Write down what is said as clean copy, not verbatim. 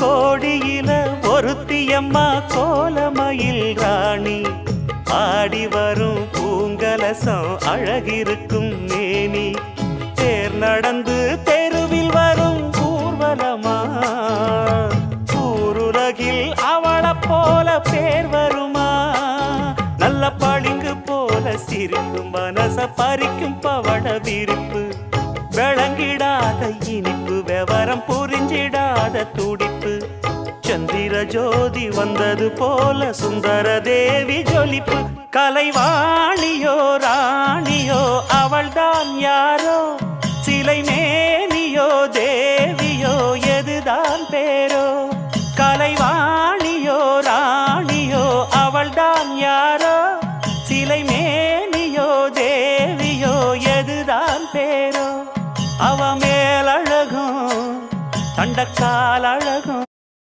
கோடியில ஒருத்தியம்மா கோலமயில் ராணி ஆடி வரும் பூங்கலசம் அழகிருக்கும் மேனி தேர் நடந்து தெருவில் வரும் ஊர்வலமா ஊருலகில் அவளை போல பேர் வருமா நல்ல பளிங்கு போல சிரிக்கும் மனச பறிக்கும் பவள விரிப்பு விளங்கிடாத இனிப்பு விவரம் புரிஞ்சிடாத துடிப்பு சந்திர ஜோதி வந்தது போல சுந்தர தேவி ஜொலிப்பு கலைவாணியோ ராணியோ அவள்தான் யாரோ சிலை மேனியோ தேவியோ எதுதான்